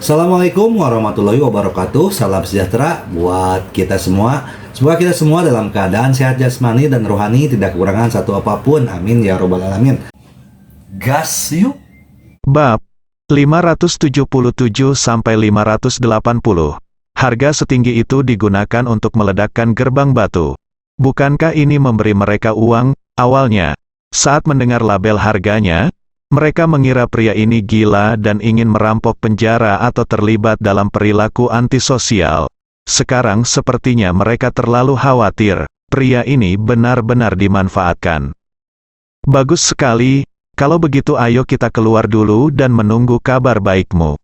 Assalamualaikum warahmatullahi wabarakatuh. Salam sejahtera buat kita semua. Semoga kita semua dalam keadaan sehat jasmani dan rohani, tidak kekurangan satu apapun. Amin ya robbal alamin. Gas yuk. Bab 577-580. Harga setinggi itu digunakan untuk meledakkan gerbang batu. Bukankah ini memberi mereka uang? Awalnya, saat mendengar label harganya, mereka mengira pria ini gila dan ingin merampok penjara atau terlibat dalam perilaku antisosial. Sekarang sepertinya mereka terlalu khawatir, pria ini benar-benar dimanfaatkan. Bagus sekali, kalau begitu ayo kita keluar dulu dan menunggu kabar baikmu.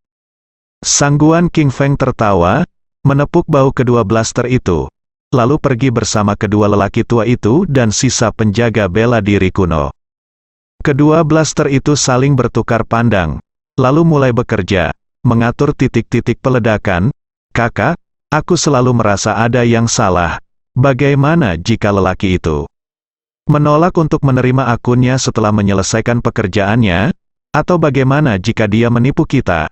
Sangguan King Feng tertawa, menepuk bahu kedua blaster itu, lalu pergi bersama kedua lelaki tua itu dan sisa penjaga bela diri kuno. Kedua blaster itu saling bertukar pandang, lalu mulai bekerja, mengatur titik-titik peledakan. Kakak, aku selalu merasa ada yang salah. Bagaimana jika lelaki itu menolak untuk menerima akunnya setelah menyelesaikan pekerjaannya? Atau bagaimana jika dia menipu kita?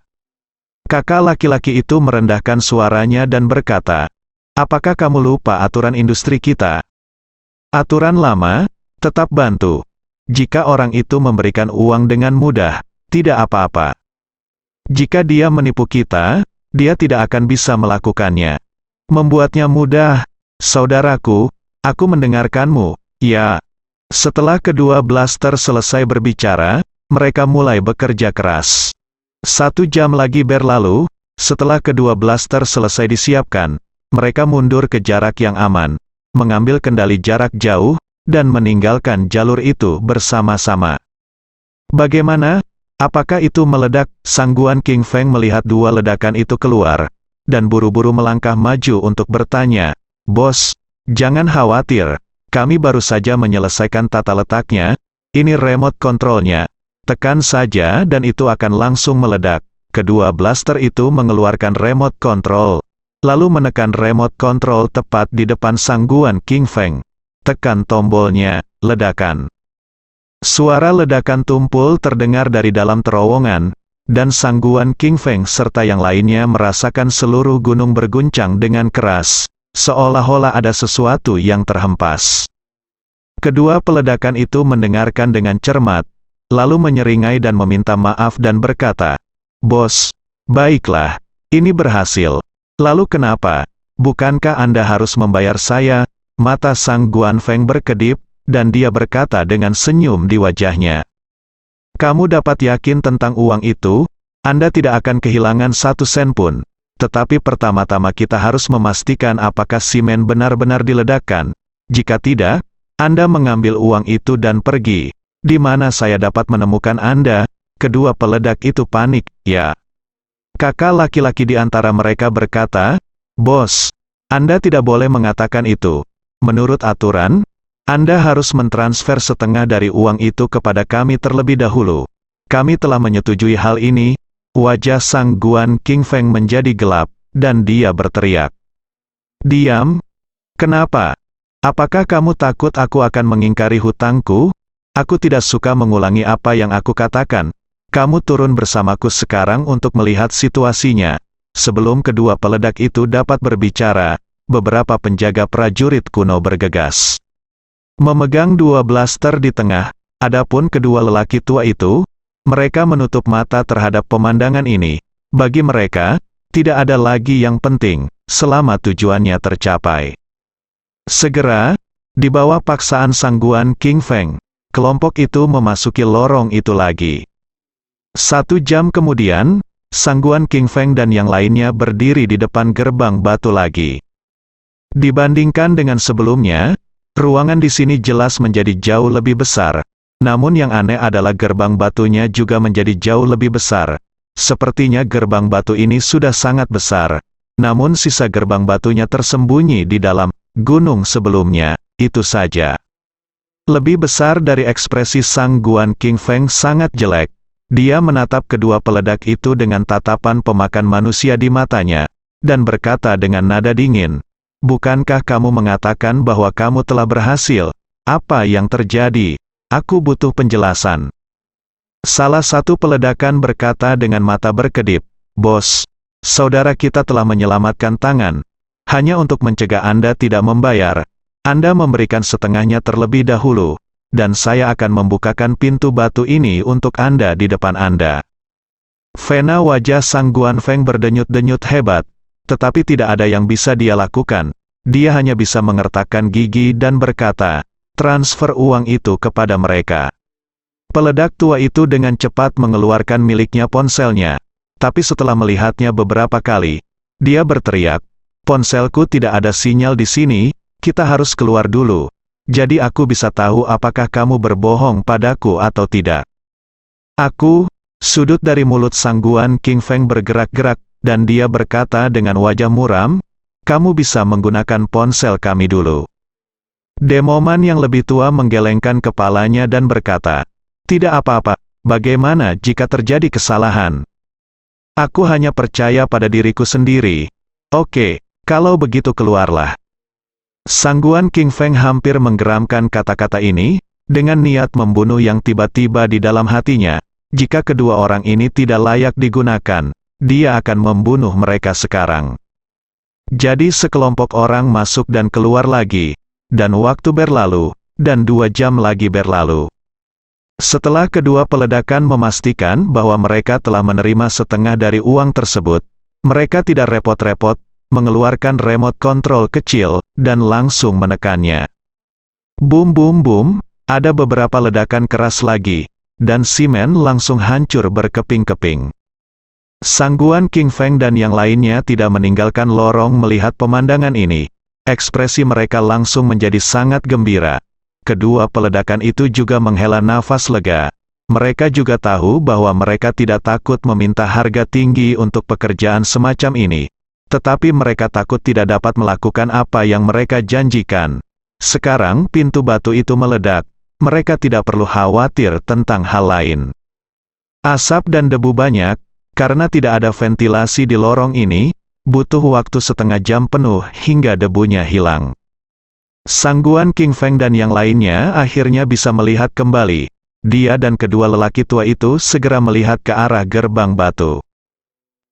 Kakak laki-laki itu merendahkan suaranya dan berkata, apakah kamu lupa aturan industri kita? Aturan lama, tetap bantu. Jika orang itu memberikan uang dengan mudah, tidak apa-apa. Jika dia menipu kita, dia tidak akan bisa melakukannya. Membuatnya mudah. Saudaraku, aku mendengarkanmu, ya. Setelah kedua blaster selesai berbicara, mereka mulai bekerja keras. 1 jam lagi berlalu, setelah kedua blaster selesai disiapkan, mereka mundur ke jarak yang aman, mengambil kendali jarak jauh, dan meninggalkan jalur itu bersama-sama. Bagaimana? Apakah itu meledak? Sangguan King Feng melihat dua ledakan itu keluar, dan buru-buru melangkah maju untuk bertanya, Bos, jangan khawatir, kami baru saja menyelesaikan tata letaknya, ini remote controlnya, tekan saja dan itu akan langsung meledak. Kedua blaster itu mengeluarkan remote control, lalu menekan remote control tepat di depan sangguan King Feng. Tekan tombolnya, ledakan. Suara ledakan tumpul terdengar dari dalam terowongan, dan sangguan King Feng serta yang lainnya merasakan seluruh gunung berguncang dengan keras, seolah-olah ada sesuatu yang terhempas. Kedua peledakan itu mendengarkan dengan cermat, lalu menyeringai dan meminta maaf dan berkata, Bos, baiklah, ini berhasil. Lalu kenapa? Bukankah Anda harus membayar saya? Mata Sang Guan Feng berkedip, dan dia berkata dengan senyum di wajahnya. Kamu dapat yakin tentang uang itu? Anda tidak akan kehilangan 1 sen pun. Tetapi pertama-tama kita harus memastikan apakah simen benar-benar diledakkan. Jika tidak, Anda mengambil uang itu dan pergi. Di mana saya dapat menemukan Anda? Kedua peledak itu panik, ya. Kakak laki-laki di antara mereka berkata, Bos, Anda tidak boleh mengatakan itu. Menurut aturan, Anda harus mentransfer setengah dari uang itu kepada kami terlebih dahulu. Kami telah menyetujui hal ini. Wajah Sang Guan King Feng menjadi gelap, dan dia berteriak. Diam? Kenapa? Apakah kamu takut aku akan mengingkari hutangku? Aku tidak suka mengulangi apa yang aku katakan. Kamu turun bersamaku sekarang untuk melihat situasinya. Sebelum kedua peledak itu dapat berbicara, beberapa penjaga prajurit kuno bergegas. Memegang dua blaster di tengah, adapun kedua lelaki tua itu, mereka menutup mata terhadap pemandangan ini. Bagi mereka, tidak ada lagi yang penting, selama tujuannya tercapai. Segera, di bawah paksaan sangguan King Feng, kelompok itu memasuki lorong itu lagi. 1 jam kemudian, sangguan King Feng dan yang lainnya berdiri di depan gerbang batu lagi. Dibandingkan dengan sebelumnya, ruangan di sini jelas menjadi jauh lebih besar. Namun yang aneh adalah gerbang batunya juga menjadi jauh lebih besar. Sepertinya gerbang batu ini sudah sangat besar. Namun sisa gerbang batunya tersembunyi di dalam gunung sebelumnya, itu saja. Lebih besar dari ekspresi Sang Guan King Feng sangat jelek. Dia menatap kedua peledak itu dengan tatapan pemakan manusia di matanya, dan berkata dengan nada dingin, Bukankah kamu mengatakan bahwa kamu telah berhasil? Apa yang terjadi? Aku butuh penjelasan. Salah satu peledakan berkata dengan mata berkedip, Bos, saudara kita telah menyelamatkan tangan. Hanya untuk mencegah Anda tidak membayar, Anda memberikan setengahnya terlebih dahulu, dan saya akan membukakan pintu batu ini untuk Anda di depan Anda. Vena wajah Sang Guanfeng berdenyut-denyut hebat, tetapi tidak ada yang bisa dia lakukan. Dia hanya bisa mengertakkan gigi dan berkata, transfer uang itu kepada mereka. Peledak tua itu dengan cepat mengeluarkan miliknya ponselnya, tapi setelah melihatnya beberapa kali, dia berteriak, ponselku tidak ada sinyal di sini, kita harus keluar dulu. Jadi aku bisa tahu apakah kamu berbohong padaku atau tidak. Sudut dari mulut Sang Guan King Feng bergerak-gerak, dan dia berkata dengan wajah muram, kamu bisa menggunakan ponsel kami dulu. Demoman yang lebih tua menggelengkan kepalanya dan berkata, tidak apa-apa, bagaimana jika terjadi kesalahan? Aku hanya percaya pada diriku sendiri. Oke, kalau begitu keluarlah. Sang Guan King Feng hampir menggeramkan kata-kata ini, dengan niat membunuh yang tiba-tiba di dalam hatinya. Jika kedua orang ini tidak layak digunakan, dia akan membunuh mereka sekarang. Jadi sekelompok orang masuk dan keluar lagi, dan waktu berlalu, dan 2 jam lagi berlalu. Setelah kedua peledakan memastikan bahwa mereka telah menerima setengah dari uang tersebut, mereka tidak repot-repot, mengeluarkan remote control kecil, dan langsung menekannya. Boom boom boom, ada beberapa ledakan keras lagi, dan simen langsung hancur berkeping-keping. Sang Guan King Feng dan yang lainnya tidak meninggalkan lorong melihat pemandangan ini. Ekspresi mereka langsung menjadi sangat gembira. Kedua peledakan itu juga menghela nafas lega. Mereka juga tahu bahwa mereka tidak takut meminta harga tinggi untuk pekerjaan semacam ini. Tetapi mereka takut tidak dapat melakukan apa yang mereka janjikan. Sekarang pintu batu itu meledak. Mereka tidak perlu khawatir tentang hal lain. Asap dan debu banyak, karena tidak ada ventilasi di lorong ini, butuh waktu setengah jam penuh hingga debunya hilang. Sang Guan King Feng dan yang lainnya akhirnya bisa melihat kembali. Dia dan kedua lelaki tua itu segera melihat ke arah gerbang batu.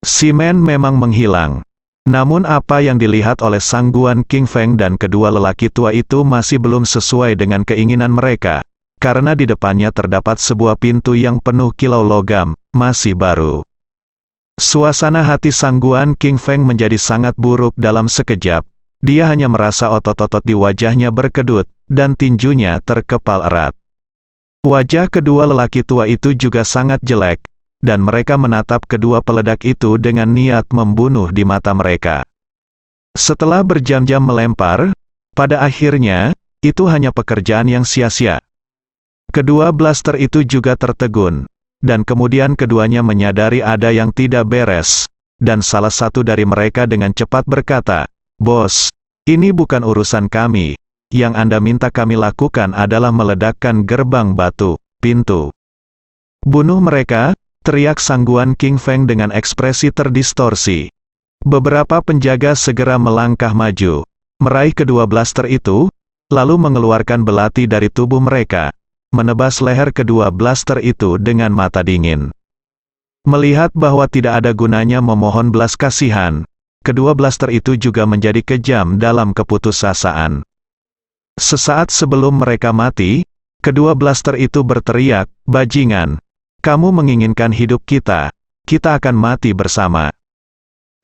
Simen memang menghilang. Namun apa yang dilihat oleh Sang Guan King Feng dan kedua lelaki tua itu masih belum sesuai dengan keinginan mereka, karena di depannya terdapat sebuah pintu yang penuh kilau logam, masih baru. Suasana hati Sang Guan King Feng menjadi sangat buruk dalam sekejap. Dia hanya merasa otot-otot di wajahnya berkedut, dan tinjunya terkepal erat. Wajah kedua lelaki tua itu juga sangat jelek, dan mereka menatap kedua peledak itu dengan niat membunuh di mata mereka. Setelah berjam-jam melempar, pada akhirnya, itu hanya pekerjaan yang sia-sia. Kedua blaster itu juga tertegun, dan kemudian keduanya menyadari ada yang tidak beres, dan salah satu dari mereka dengan cepat berkata, "Bos, ini bukan urusan kami. Yang Anda minta kami lakukan adalah meledakkan gerbang batu, pintu." "Bunuh mereka!" teriak Sang Guan King Feng dengan ekspresi terdistorsi. Beberapa penjaga segera melangkah maju, meraih kedua blaster itu, lalu mengeluarkan belati dari tubuh mereka, menebas leher kedua blaster itu dengan mata dingin. Melihat bahwa tidak ada gunanya memohon belas kasihan, kedua blaster itu juga menjadi kejam dalam keputusasaan. Sesaat sebelum mereka mati, kedua blaster itu berteriak, "Bajingan! Kamu menginginkan hidup kita, kita akan mati bersama."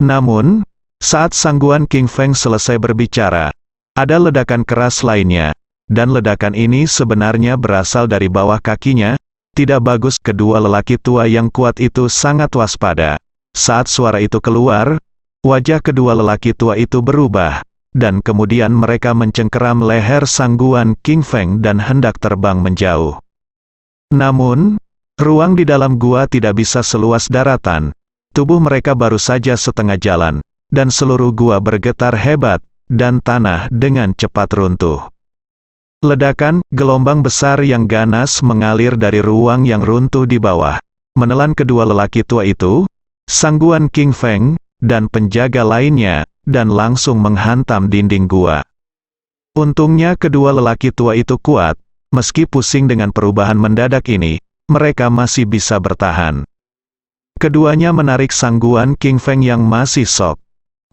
Namun, saat Sang Guan King Feng selesai berbicara, ada ledakan keras lainnya, dan ledakan ini sebenarnya berasal dari bawah kakinya. Tidak bagus, kedua lelaki tua yang kuat itu sangat waspada. Saat suara itu keluar, wajah kedua lelaki tua itu berubah, dan kemudian mereka mencengkeram leher Sang Guan King Feng dan hendak terbang menjauh. Namun, ruang di dalam gua tidak bisa seluas daratan. Tubuh mereka baru saja setengah jalan, dan seluruh gua bergetar hebat, dan tanah dengan cepat runtuh. Ledakan, gelombang besar yang ganas mengalir dari ruang yang runtuh di bawah, menelan kedua lelaki tua itu, Sang Guan King Feng, dan penjaga lainnya, dan langsung menghantam dinding gua. Untungnya kedua lelaki tua itu kuat, meski pusing dengan perubahan mendadak ini, mereka masih bisa bertahan. Keduanya menarik Sangguan King Feng yang masih shock.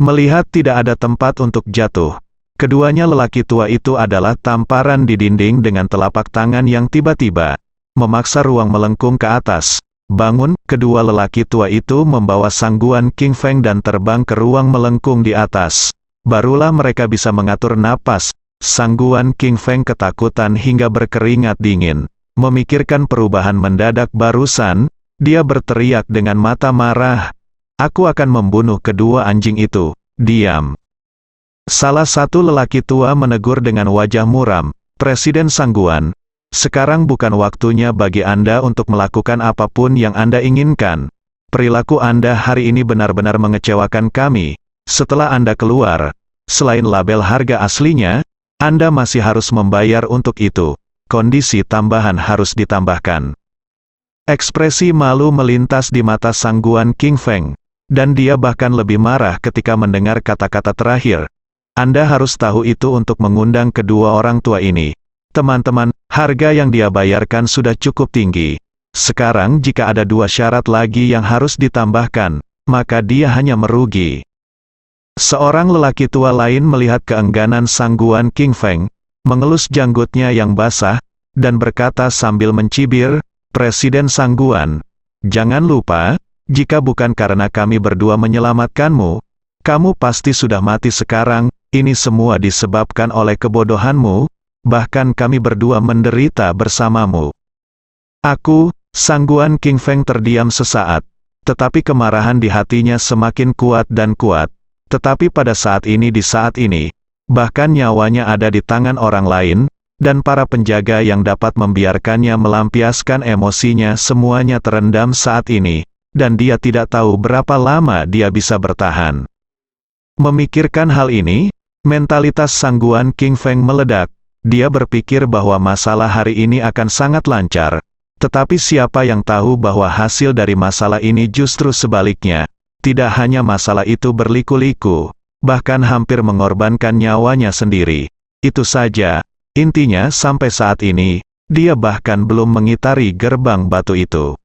Melihat tidak ada tempat untuk jatuh. Keduanya lelaki tua itu adalah tamparan di dinding dengan telapak tangan yang tiba-tiba memaksa ruang melengkung ke atas. Bangun, kedua lelaki tua itu membawa Sangguan King Feng dan terbang ke ruang melengkung di atas. Barulah mereka bisa mengatur napas. Sangguan King Feng ketakutan hingga berkeringat dingin. Memikirkan perubahan mendadak barusan, dia berteriak dengan mata marah. Aku akan membunuh kedua anjing itu. Diam. Salah satu lelaki tua menegur dengan wajah muram, Presiden Sangguan, sekarang bukan waktunya bagi Anda untuk melakukan apapun yang Anda inginkan. Perilaku Anda hari ini benar-benar mengecewakan kami. Setelah Anda keluar, selain label harga aslinya, Anda masih harus membayar untuk itu. Kondisi tambahan harus ditambahkan. Ekspresi malu melintas di mata Sangguan King Feng, dan dia bahkan lebih marah ketika mendengar kata-kata terakhir. Anda harus tahu itu untuk mengundang kedua orang tua ini. Teman-teman, harga yang dia bayarkan sudah cukup tinggi. Sekarang jika ada 2 syarat lagi yang harus ditambahkan, maka dia hanya merugi. Seorang lelaki tua lain melihat keengganan Sangguan King Feng, mengelus janggutnya yang basah, dan berkata sambil mencibir, Presiden Sangguan, jangan lupa, jika bukan karena kami berdua menyelamatkanmu, kamu pasti sudah mati sekarang. Ini semua disebabkan oleh kebodohanmu, bahkan kami berdua menderita bersamamu. Aku, Sangguan King Feng terdiam sesaat, tetapi kemarahan di hatinya semakin kuat dan kuat. Tetapi pada saat ini bahkan nyawanya ada di tangan orang lain, dan para penjaga yang dapat membiarkannya melampiaskan emosinya semuanya terendam saat ini, dan dia tidak tahu berapa lama dia bisa bertahan. Memikirkan hal ini, mentalitas Sangguan King Feng meledak. Dia berpikir bahwa masalah hari ini akan sangat lancar. Tetapi siapa yang tahu bahwa hasil dari masalah ini justru sebaliknya. Tidak hanya masalah itu berliku-liku, bahkan hampir mengorbankan nyawanya sendiri. Itu saja, intinya sampai saat ini, dia bahkan belum mengitari gerbang batu itu.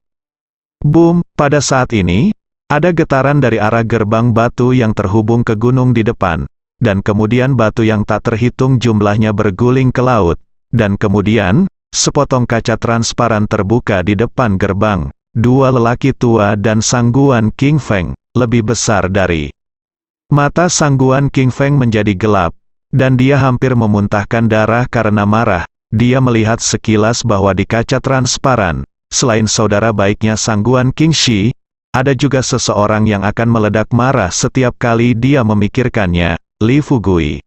Boom, pada saat ini, ada getaran dari arah gerbang batu yang terhubung ke gunung di depan. Dan kemudian batu yang tak terhitung jumlahnya berguling ke laut, dan kemudian, sepotong kaca transparan terbuka di depan gerbang. 2 lelaki tua dan Sangguan King Feng, lebih besar dari. Mata Sangguan King Feng menjadi gelap, dan dia hampir memuntahkan darah karena marah. Dia melihat sekilas bahwa di kaca transparan, selain saudara baiknya Sangguan King Shi, ada juga seseorang yang akan meledak marah setiap kali dia memikirkannya. Li Fugui.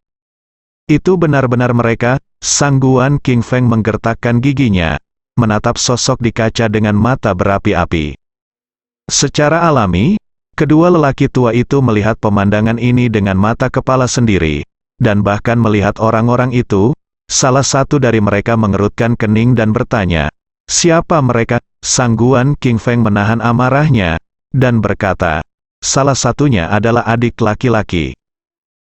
Itu benar-benar mereka. Sangguan King Feng menggertakkan giginya, menatap sosok di kaca dengan mata berapi-api. Secara alami, kedua lelaki tua itu melihat pemandangan ini dengan mata kepala sendiri, dan bahkan melihat orang-orang itu, salah satu dari mereka mengerutkan kening dan bertanya, siapa mereka? Sangguan King Feng menahan amarahnya, dan berkata, salah satunya adalah adik laki-laki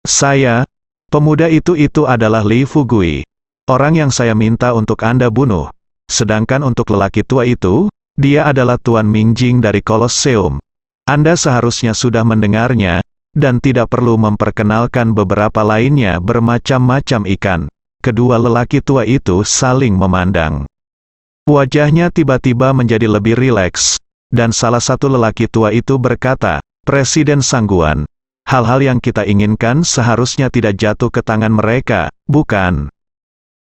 saya. Pemuda itu adalah Li Fugui. Orang yang saya minta untuk Anda bunuh. Sedangkan untuk lelaki tua itu, dia adalah Tuan Mingjing dari Kolosseum. Anda seharusnya sudah mendengarnya, dan tidak perlu memperkenalkan beberapa lainnya bermacam-macam ikan. Kedua lelaki tua itu saling memandang. Wajahnya tiba-tiba menjadi lebih rileks, dan salah satu lelaki tua itu berkata, Presiden Sangguan, hal-hal yang kita inginkan seharusnya tidak jatuh ke tangan mereka, bukan?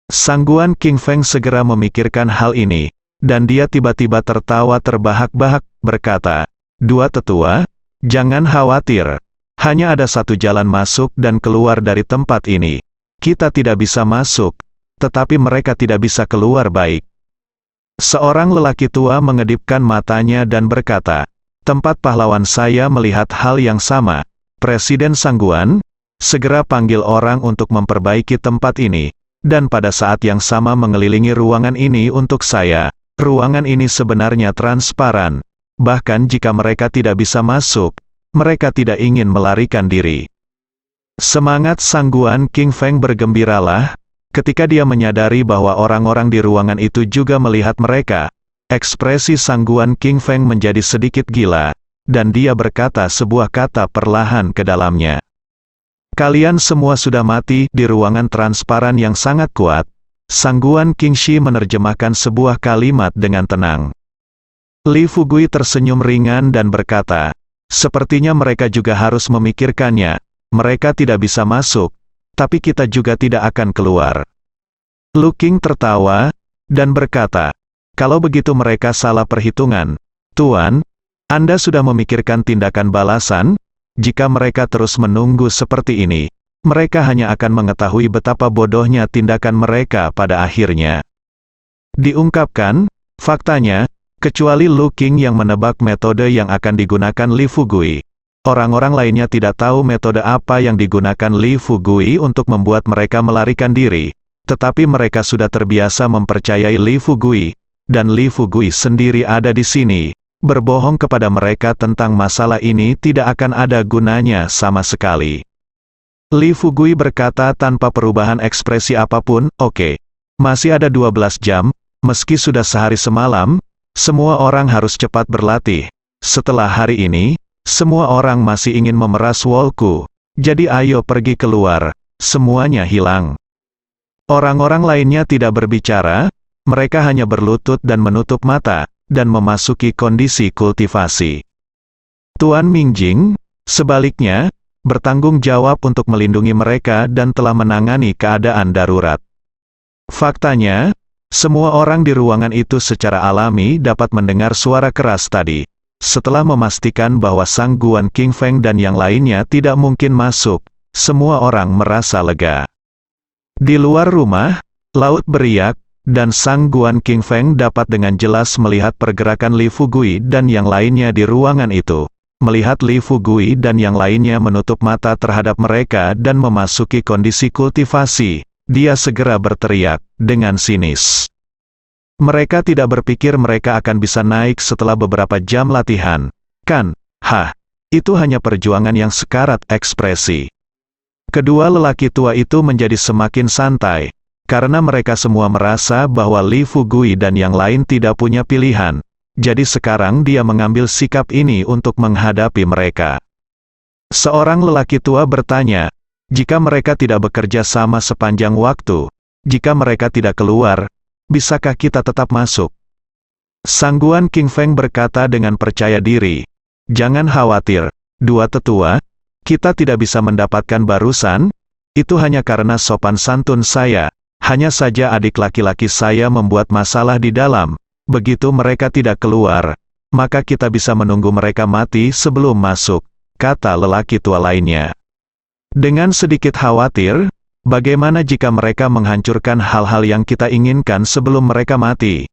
Sangguan King Feng segera memikirkan hal ini, dan dia tiba-tiba tertawa terbahak-bahak, berkata, 2 tetua, jangan khawatir. Hanya ada 1 jalan masuk dan keluar dari tempat ini. Kita tidak bisa masuk, tetapi mereka tidak bisa keluar baik. Seorang lelaki tua mengedipkan matanya dan berkata, tempat pahlawan saya melihat hal yang sama. Presiden Sangguan, segera panggil orang untuk memperbaiki tempat ini, dan pada saat yang sama mengelilingi ruangan ini untuk saya. Ruangan ini sebenarnya transparan, bahkan jika mereka tidak bisa masuk, mereka tidak ingin melarikan diri. Semangat Sangguan King Feng bergembiralah, ketika dia menyadari bahwa orang-orang di ruangan itu juga melihat mereka. Ekspresi Sangguan King Feng menjadi sedikit gila, dan dia berkata sebuah kata perlahan ke dalamnya. Kalian semua sudah mati. Di ruangan transparan yang sangat kuat, Sangguan Kingshi menerjemahkan sebuah kalimat dengan tenang. Li Fugui tersenyum ringan dan berkata, sepertinya mereka juga harus memikirkannya. Mereka tidak bisa masuk, tapi kita juga tidak akan keluar. Lu King tertawa, dan berkata, kalau begitu mereka salah perhitungan. Tuan, Anda sudah memikirkan tindakan balasan? Jika mereka terus menunggu seperti ini, mereka hanya akan mengetahui betapa bodohnya tindakan mereka pada akhirnya. Diungkapkan, faktanya, kecuali Lu King yang menebak metode yang akan digunakan Li Fugui, orang-orang lainnya tidak tahu metode apa yang digunakan Li Fugui untuk membuat mereka melarikan diri, tetapi mereka sudah terbiasa mempercayai Li Fugui, dan Li Fugui sendiri ada di sini. Berbohong kepada mereka tentang masalah ini tidak akan ada gunanya sama sekali. Li Fugui berkata tanpa perubahan ekspresi apapun, oke. Masih ada 12 jam, meski sudah sehari semalam, semua orang harus cepat berlatih. Setelah hari ini, semua orang masih ingin memeras Wolku, jadi ayo pergi keluar, semuanya hilang. Orang-orang lainnya tidak berbicara, mereka hanya berlutut dan menutup mata, dan memasuki kondisi kultivasi. Tuan Mingjing, sebaliknya, bertanggung jawab untuk melindungi mereka dan telah menangani keadaan darurat. Faktanya, semua orang di ruangan itu secara alami dapat mendengar suara keras tadi. Setelah memastikan bahwa Sangguan King Feng dan yang lainnya tidak mungkin masuk, semua orang merasa lega. Di luar rumah, laut beriak, dan Sangguan King Feng dapat dengan jelas melihat pergerakan Li Fugui dan yang lainnya di ruangan itu. Melihat Li Fugui dan yang lainnya menutup mata terhadap mereka dan memasuki kondisi kultivasi, dia segera berteriak, dengan sinis. Mereka tidak berpikir mereka akan bisa naik setelah beberapa jam latihan. Kan? Itu hanya perjuangan yang sekarat ekspresi. Kedua lelaki tua itu menjadi semakin santai, karena mereka semua merasa bahwa Li Fugui dan yang lain tidak punya pilihan. Jadi sekarang dia mengambil sikap ini untuk menghadapi mereka. Seorang lelaki tua bertanya, jika mereka tidak bekerja sama sepanjang waktu, jika mereka tidak keluar, bisakah kita tetap masuk? Sangguan King Feng berkata dengan percaya diri, jangan khawatir, dua tetua, kita tidak bisa mendapatkan barusan, itu hanya karena sopan santun saya, hanya saja adik laki-laki saya membuat masalah di dalam. Begitu mereka tidak keluar, maka kita bisa menunggu mereka mati sebelum masuk, kata lelaki tua lainnya. Dengan sedikit khawatir, bagaimana jika mereka menghancurkan hal-hal yang kita inginkan sebelum mereka mati?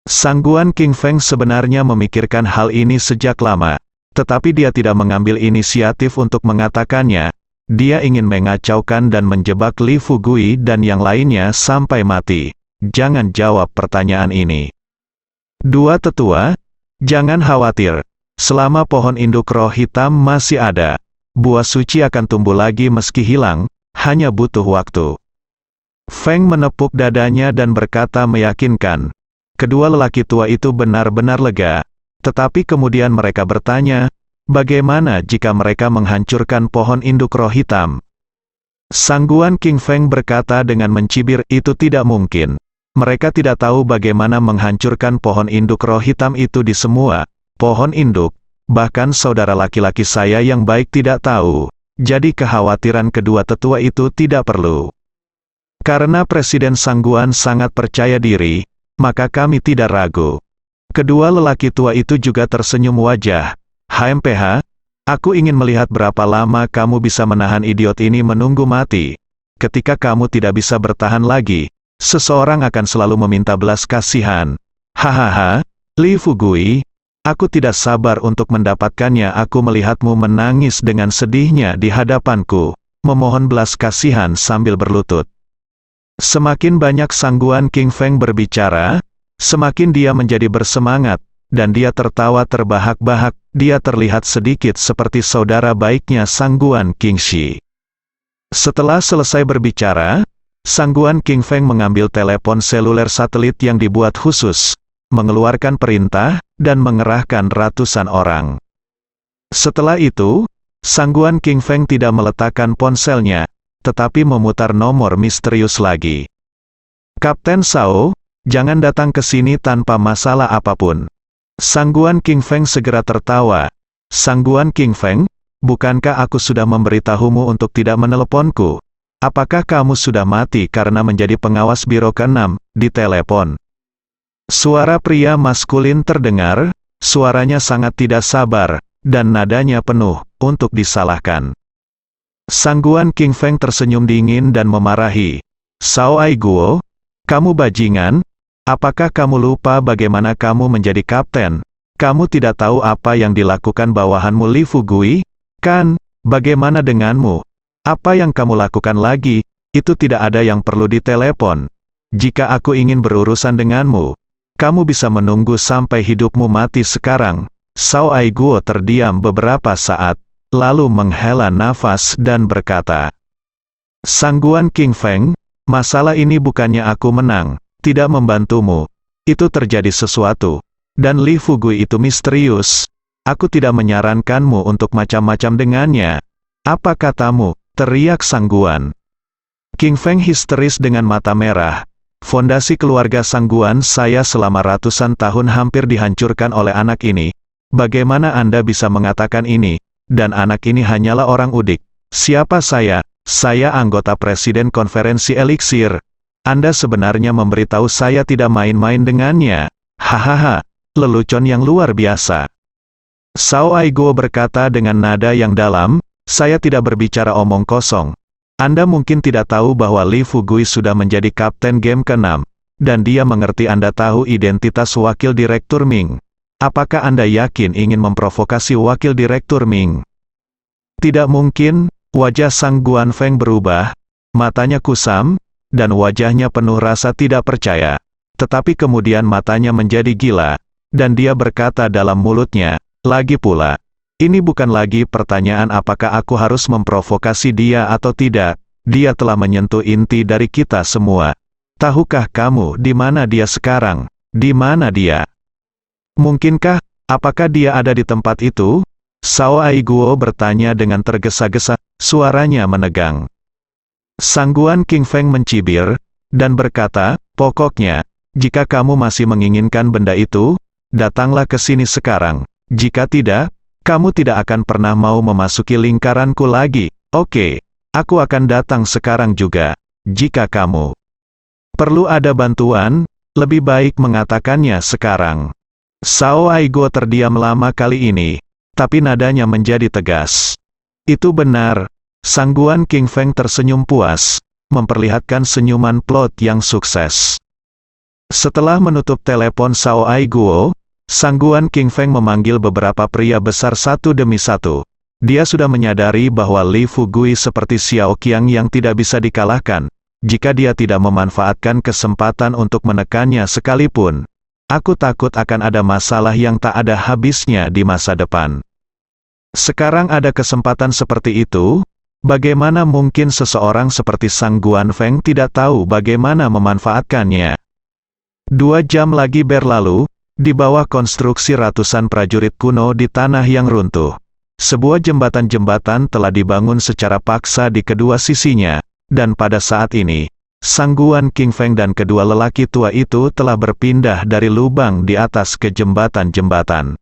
Sangguan King Feng sebenarnya memikirkan hal ini sejak lama, tetapi dia tidak mengambil inisiatif untuk mengatakannya. Dia ingin mengacaukan dan menjebak Li Fugui dan yang lainnya sampai mati. Jangan jawab pertanyaan ini. Dua tetua, jangan khawatir. Selama pohon induk roh hitam masih ada, buah suci akan tumbuh lagi meski hilang, hanya butuh waktu. Feng menepuk dadanya dan berkata meyakinkan. Kedua lelaki tua itu benar-benar lega. Tetapi kemudian mereka bertanya, bagaimana jika mereka menghancurkan pohon induk roh hitam? Sangguan King Feng berkata dengan mencibir, itu tidak mungkin. Mereka tidak tahu bagaimana menghancurkan pohon induk roh hitam itu di semua pohon induk, bahkan saudara laki-laki saya yang baik tidak tahu. Jadi kekhawatiran kedua tetua itu tidak perlu. Karena Presiden Sangguan sangat percaya diri, maka kami tidak ragu. Kedua lelaki tua itu juga tersenyum wajah. HMPH, aku ingin melihat berapa lama kamu bisa menahan idiot ini menunggu mati. Ketika kamu tidak bisa bertahan lagi, seseorang akan selalu meminta belas kasihan. Hahaha, Li Fugui, aku tidak sabar untuk mendapatkannya. Aku melihatmu menangis dengan sedihnya di hadapanku, memohon belas kasihan sambil berlutut. Semakin banyak Sangguan King Feng berbicara, semakin dia menjadi bersemangat, dan dia tertawa terbahak-bahak. Dia terlihat sedikit seperti saudara baiknya Sangguan Kingshi. Setelah selesai berbicara, Sangguan King Feng mengambil telepon seluler satelit yang dibuat khusus, mengeluarkan perintah, dan mengerahkan ratusan orang. Setelah itu, Sangguan King Feng tidak meletakkan ponselnya, tetapi memutar nomor misterius lagi. Kapten Sao, jangan datang ke sini tanpa masalah apapun. Sangguan King Feng segera tertawa. Sangguan King Feng, bukankah aku sudah memberitahumu untuk tidak meneleponku? Apakah kamu sudah mati karena menjadi pengawas biro ke-6 di telepon? Suara pria maskulin terdengar, suaranya sangat tidak sabar, dan nadanya penuh untuk disalahkan. Sangguan King Feng tersenyum dingin dan memarahi. Sao Ai Guo, kamu bajingan, apakah kamu lupa bagaimana kamu menjadi kapten? Kamu tidak tahu apa yang dilakukan bawahanmu Li Fugui, kan? Bagaimana denganmu? Apa yang kamu lakukan lagi? Itu tidak ada yang perlu ditelepon. Jika aku ingin berurusan denganmu, kamu bisa menunggu sampai hidupmu mati sekarang. Sao Ai Guo terdiam beberapa saat, lalu menghela nafas dan berkata, Sangguan King Feng, masalah ini bukannya aku menang, tidak membantumu. Itu terjadi sesuatu. Dan Li Fugui itu misterius. Aku tidak menyarankanmu untuk macam-macam dengannya. Apa katamu? Teriak Sangguan. King Feng histeris dengan mata merah. Fondasi keluarga Sangguan saya selama ratusan tahun hampir dihancurkan oleh anak ini. Bagaimana Anda bisa mengatakan ini? Dan anak ini hanyalah orang udik. Siapa saya? Saya anggota Presiden Konferensi Elixir. Anda sebenarnya memberitahu saya tidak main-main dengannya. Hahaha. Lelucon yang luar biasa. Sao Ai Guo berkata dengan nada yang dalam, saya tidak berbicara omong kosong. Anda mungkin tidak tahu bahwa Li Fugui sudah menjadi kapten game ke-6, dan dia mengerti Anda tahu identitas Wakil Direktur Ming. Apakah Anda yakin ingin memprovokasi Wakil Direktur Ming? Tidak mungkin, wajah Sang Guan Feng berubah, matanya kusam, dan wajahnya penuh rasa tidak percaya. Tetapi kemudian matanya menjadi gila. Dan dia berkata dalam mulutnya, lagi pula, ini bukan lagi pertanyaan apakah aku harus memprovokasi dia atau tidak, dia telah menyentuh inti dari kita semua. Tahukah kamu di mana dia sekarang? Di mana dia? Mungkinkah, apakah dia ada di tempat itu? Sao Ai Guo bertanya dengan tergesa-gesa, suaranya menegang. Sangguan King Feng mencibir, dan berkata, pokoknya, jika kamu masih menginginkan benda itu, datanglah ke sini sekarang. Jika tidak, kamu tidak akan pernah mau memasuki lingkaranku lagi. Oke, aku akan datang sekarang juga. Jika kamu perlu ada bantuan, lebih baik mengatakannya sekarang. Sao Ai Guo terdiam lama kali ini, tapi nadanya menjadi tegas. Itu benar. Sangguan King Feng tersenyum puas, memperlihatkan senyuman plot yang sukses. Setelah menutup telepon Sao Ai Guo, Sangguan King Feng memanggil beberapa pria besar satu demi satu. Dia sudah menyadari bahwa Li Fugui seperti Xiao Qiang yang tidak bisa dikalahkan, jika dia tidak memanfaatkan kesempatan untuk menekannya sekalipun. Aku takut akan ada masalah yang tak ada habisnya di masa depan. Sekarang ada kesempatan seperti itu, bagaimana mungkin seseorang seperti Sang Guan Feng tidak tahu bagaimana memanfaatkannya? 2 jam lagi berlalu, di bawah konstruksi ratusan prajurit kuno di tanah yang runtuh. Sebuah jembatan-jembatan telah dibangun secara paksa di kedua sisinya, dan pada saat ini, Sangguan King Feng dan kedua lelaki tua itu telah berpindah dari lubang di atas ke jembatan-jembatan.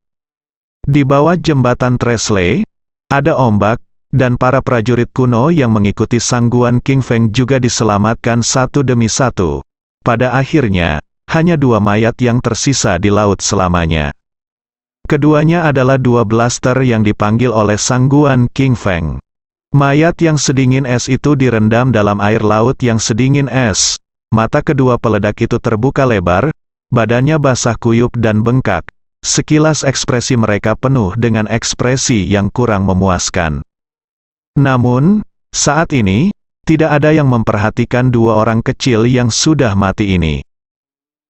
Di bawah jembatan Tresley, ada ombak, dan para prajurit kuno yang mengikuti Sangguan King Feng juga diselamatkan satu demi satu. Pada akhirnya, hanya 2 mayat yang tersisa di laut selamanya. Keduanya adalah 2 blaster yang dipanggil oleh Sangguan King Feng. Mayat yang sedingin es itu direndam dalam air laut yang sedingin es. Mata kedua peledak itu terbuka lebar, badannya basah kuyup dan bengkak. Sekilas ekspresi mereka penuh dengan ekspresi yang kurang memuaskan. Namun, saat ini, tidak ada yang memperhatikan 2 orang kecil yang sudah mati ini.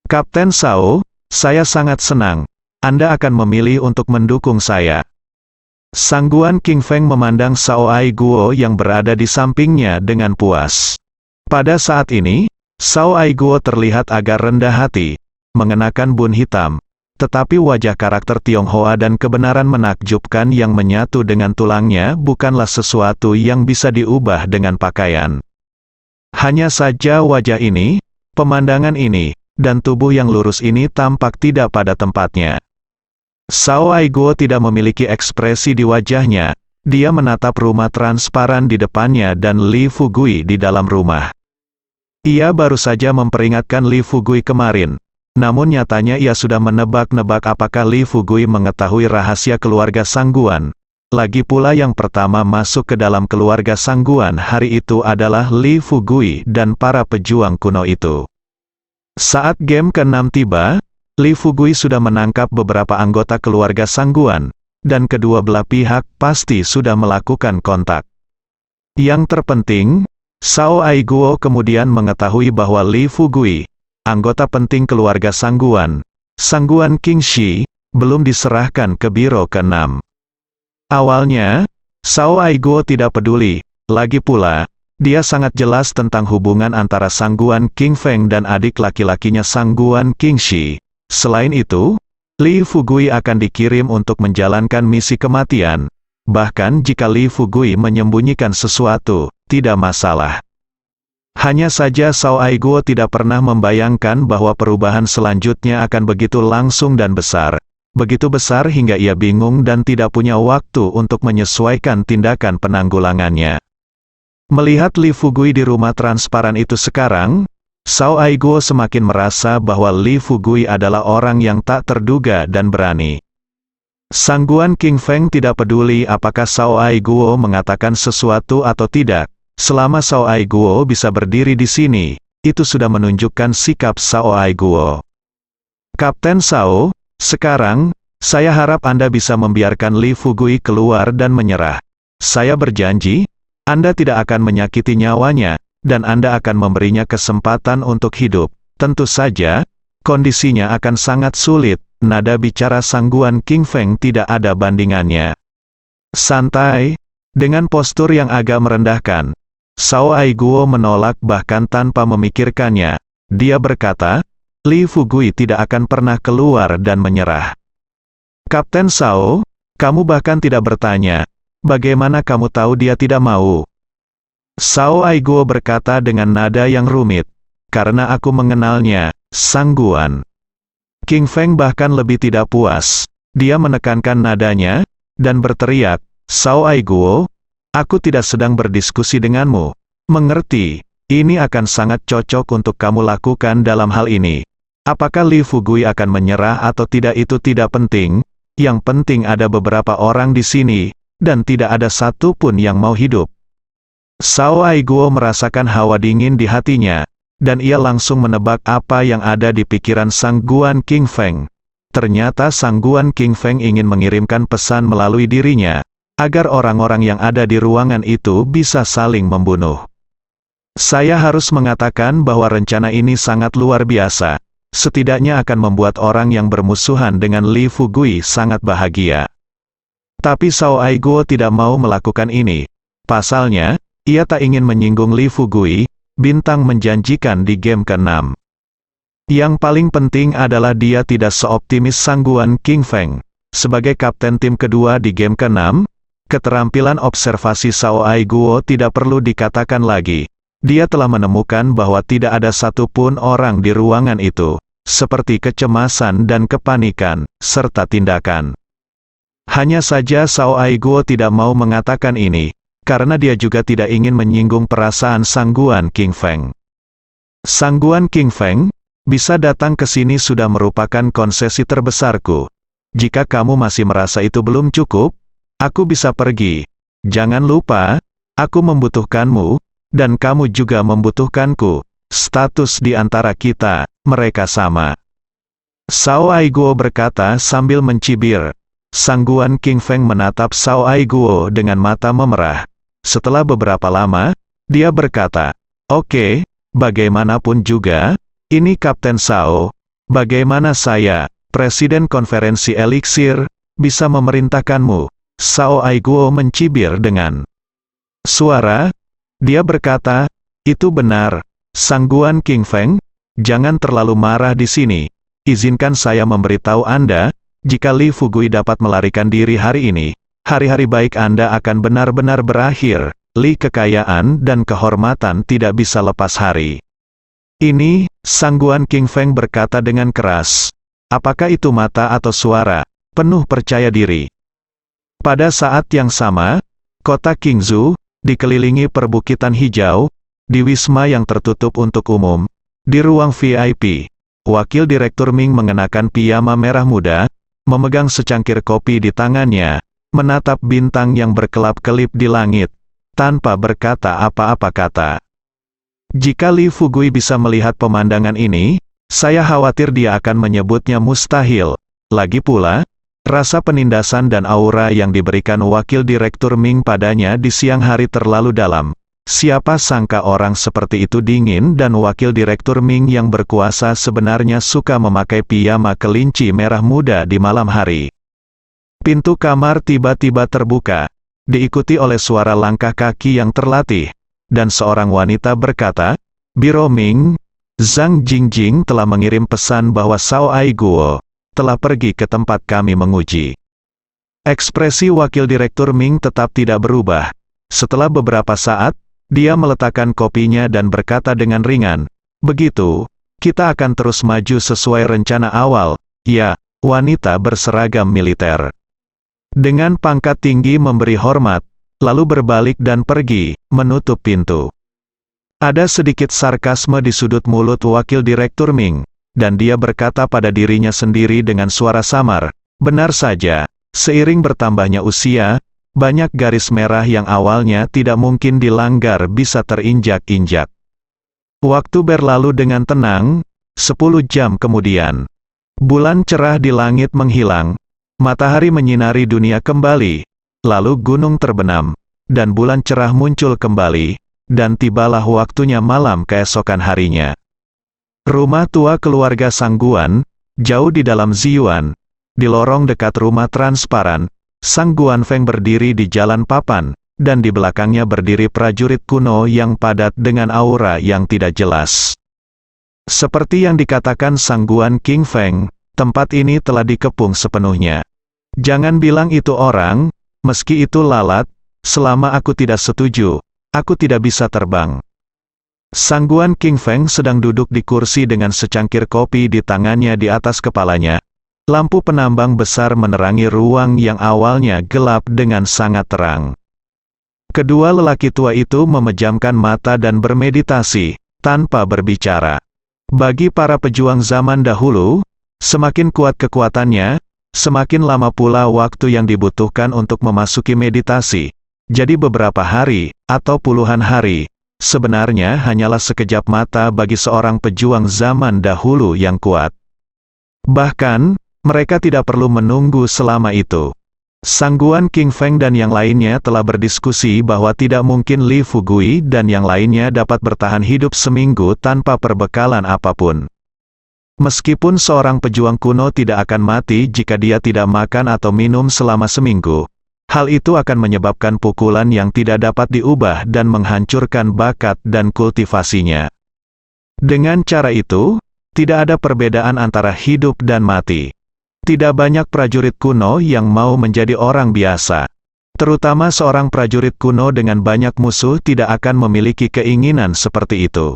Kapten Sao, saya sangat senang. Anda akan memilih untuk mendukung saya. Sangguan King Feng memandang Sao Ai Guo yang berada di sampingnya dengan puas. Pada saat ini, Sao Ai Guo terlihat agak rendah hati, mengenakan bun hitam, Tetapi wajah karakter Tionghoa dan kebenaran menakjubkan yang menyatu dengan tulangnya bukanlah sesuatu yang bisa diubah dengan pakaian. Hanya saja wajah ini, pemandangan ini, dan tubuh yang lurus ini tampak tidak pada tempatnya. Cao Aiguo tidak memiliki ekspresi di wajahnya, dia menatap rumah transparan di depannya dan Li Fugui di dalam rumah. Ia baru saja memperingatkan Li Fugui kemarin. Namun nyatanya ia sudah menebak-nebak apakah Li Fugui mengetahui rahasia keluarga Sangguan. Lagi pula yang pertama masuk ke dalam keluarga Sangguan hari itu adalah Li Fugui dan para pejuang kuno itu. Saat game ke-6 tiba, Li Fugui sudah menangkap beberapa anggota keluarga Sangguan, dan kedua belah pihak pasti sudah melakukan kontak. Yang terpenting, Cao Aiguo kemudian mengetahui bahwa Li Fugui, anggota penting keluarga Sangguan, Sangguan Qingxi, belum diserahkan ke Biro ke-6. Awalnya, Cao Aiguo tidak peduli, lagi pula, dia sangat jelas tentang hubungan antara Sangguan Qingfeng dan adik laki-lakinya Sangguan Qingxi. Selain itu, Li Fugui akan dikirim untuk menjalankan misi kematian, bahkan jika Li Fugui menyembunyikan sesuatu, tidak masalah. Hanya saja Cao Aiguo tidak pernah membayangkan bahwa perubahan selanjutnya akan begitu langsung dan besar. Begitu besar hingga ia bingung dan tidak punya waktu untuk menyesuaikan tindakan penanggulangannya. Melihat Li Fugui di rumah transparan itu sekarang, Cao Aiguo semakin merasa bahwa Li Fugui adalah orang yang tak terduga dan berani. Sangguan Qingfeng tidak peduli apakah Cao Aiguo mengatakan sesuatu atau tidak. Selama Cao Aiguo bisa berdiri di sini, itu sudah menunjukkan sikap Cao Aiguo. Kapten Cao, sekarang, saya harap Anda bisa membiarkan Li Fugui keluar dan menyerah. Saya berjanji, Anda tidak akan menyakiti nyawanya, dan Anda akan memberinya kesempatan untuk hidup. Tentu saja, kondisinya akan sangat sulit, nada bicara Sangguan Qingfeng tidak ada bandingannya. Santai, dengan postur yang agak merendahkan, Cao Aiguo menolak bahkan tanpa memikirkannya. Dia berkata, Li Fugui tidak akan pernah keluar dan menyerah. Kapten Cao, kamu bahkan tidak bertanya, bagaimana kamu tahu dia tidak mau? Cao Aiguo berkata dengan nada yang rumit, karena aku mengenalnya, Sangguan. Qingfeng bahkan lebih tidak puas. Dia menekankan nadanya, dan berteriak, Cao Aiguo, aku tidak sedang berdiskusi denganmu. Mengerti, ini akan sangat cocok untuk kamu lakukan dalam hal ini. Apakah Li Fugui akan menyerah atau tidak itu tidak penting, yang penting ada beberapa orang di sini, dan tidak ada satu pun yang mau hidup. Cao Aiguo merasakan hawa dingin di hatinya, dan ia langsung menebak apa yang ada di pikiran Sangguan Qingfeng. Ternyata Sangguan Qingfeng ingin mengirimkan pesan melalui dirinya, agar orang-orang yang ada di ruangan itu bisa saling membunuh. Saya harus mengatakan bahwa rencana ini sangat luar biasa, setidaknya akan membuat orang yang bermusuhan dengan Li Fugui sangat bahagia. Tapi Cao Aiguo tidak mau melakukan ini. Pasalnya, ia tak ingin menyinggung Li Fugui, bintang menjanjikan di game ke-6. Yang paling penting adalah dia tidak seoptimis Sangguan Qingfeng. Sebagai kapten tim kedua di game ke-6, keterampilan observasi Cao Aiguo tidak perlu dikatakan lagi. Dia telah menemukan bahwa tidak ada satupun orang di ruangan itu, seperti kecemasan dan kepanikan, serta tindakan. Hanya saja Cao Aiguo tidak mau mengatakan ini, karena dia juga tidak ingin menyinggung perasaan Sangguan Qingfeng. Sangguan Qingfeng, bisa datang ke sini sudah merupakan konsesi terbesarku. Jika kamu masih merasa itu belum cukup, aku bisa pergi. Jangan lupa, aku membutuhkanmu, dan kamu juga membutuhkanku. Status di antara kita, mereka sama. Cao Aiguo berkata sambil mencibir. Sangguan Qingfeng menatap Cao Aiguo dengan mata memerah. Setelah beberapa lama, dia berkata, "Oke, bagaimanapun juga, ini Kapten Cao. Bagaimana saya, Presiden Konferensi Elixir, bisa memerintahkanmu?" Cao Aiguo mencibir dengan suara. Dia berkata, "Itu benar, Sangguan Qingfeng, jangan terlalu marah di sini. izinkan saya memberitahu Anda, jika Li Fugui dapat melarikan diri hari ini, hari-hari baik Anda akan benar-benar berakhir. Li, kekayaan dan kehormatan tidak bisa lepas hari ini, Sangguan King Feng berkata dengan keras. Apakah itu mata atau suara? Penuh percaya diri. Pada saat yang sama, kota Qingzhou, dikelilingi perbukitan hijau, di wisma yang tertutup untuk umum, di ruang VIP, Wakil Direktur Ming mengenakan piyama merah muda, memegang secangkir kopi di tangannya, menatap bintang yang berkelap-kelip di langit, tanpa berkata apa-apa kata. Jika Li Fugui bisa melihat pemandangan ini, saya khawatir dia akan menyebutnya mustahil. Lagi pula, rasa penindasan dan aura yang diberikan Wakil Direktur Ming padanya di siang hari terlalu dalam. Siapa sangka orang seperti itu dingin dan Wakil Direktur Ming yang berkuasa sebenarnya suka memakai piyama kelinci merah muda di malam hari. Pintu kamar tiba-tiba terbuka, diikuti oleh suara langkah kaki yang terlatih, dan seorang wanita berkata, Biro Ming, Zhang Jingjing telah mengirim pesan bahwa Sao Ai Guo telah pergi ke tempat kami menguji. Ekspresi Wakil Direktur Ming tetap tidak berubah. Setelah beberapa saat, dia meletakkan kopinya dan berkata dengan ringan, begitu, kita akan terus maju sesuai rencana awal. Ya, wanita berseragam militer dengan pangkat tinggi memberi hormat, lalu berbalik dan pergi, menutup pintu. Ada sedikit sarkasme di sudut mulut Wakil Direktur Ming, dan dia berkata pada dirinya sendiri dengan suara samar, benar saja, seiring bertambahnya usia, banyak garis merah yang awalnya tidak mungkin dilanggar bisa terinjak-injak. Waktu berlalu dengan tenang, 10 jam kemudian. Bulan cerah di langit menghilang, matahari menyinari dunia kembali, lalu gunung terbenam, dan bulan cerah muncul kembali, dan tibalah waktunya malam keesokan harinya. Rumah tua keluarga Sangguan, jauh di dalam Ziyuan, di lorong dekat rumah transparan, Sangguan Feng berdiri di jalan papan, dan di belakangnya berdiri prajurit kuno yang padat dengan aura yang tidak jelas. Seperti yang dikatakan Sangguan King Feng, tempat ini telah dikepung sepenuhnya. Jangan bilang itu orang, meski itu lalat, selama aku tidak setuju, aku tidak bisa terbang. Sangguan King Feng sedang duduk di kursi dengan secangkir kopi di tangannya di atas kepalanya. Lampu penambang besar menerangi ruang yang awalnya gelap dengan sangat terang. Kedua lelaki tua itu memejamkan mata dan bermeditasi, tanpa berbicara. Bagi para pejuang zaman dahulu, semakin kuat kekuatannya, semakin lama pula waktu yang dibutuhkan untuk memasuki meditasi. Jadi beberapa hari, atau puluhan hari, sebenarnya hanyalah sekejap mata bagi seorang pejuang zaman dahulu yang kuat. Bahkan, mereka tidak perlu menunggu selama itu. Sangguan King Feng dan yang lainnya telah berdiskusi bahwa tidak mungkin Li Fugui dan yang lainnya dapat bertahan hidup seminggu tanpa perbekalan apapun. Meskipun seorang pejuang kuno tidak akan mati jika dia tidak makan atau minum selama seminggu, hal itu akan menyebabkan pukulan yang tidak dapat diubah dan menghancurkan bakat dan kultivasinya. Dengan cara itu, tidak ada perbedaan antara hidup dan mati. Tidak banyak prajurit kuno yang mau menjadi orang biasa. Terutama seorang prajurit kuno dengan banyak musuh tidak akan memiliki keinginan seperti itu.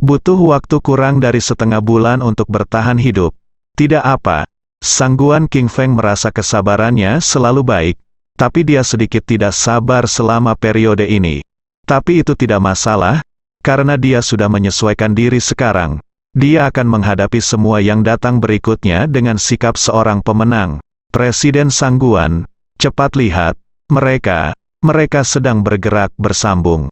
Butuh waktu kurang dari setengah bulan untuk bertahan hidup. Tidak apa, Sangguan King Feng merasa kesabarannya selalu baik, tapi dia sedikit tidak sabar selama periode ini. Tapi itu tidak masalah, karena dia sudah menyesuaikan diri sekarang. Dia akan menghadapi semua yang datang berikutnya dengan sikap seorang pemenang. Presiden Sangguan, cepat lihat, mereka sedang bergerak bersambung.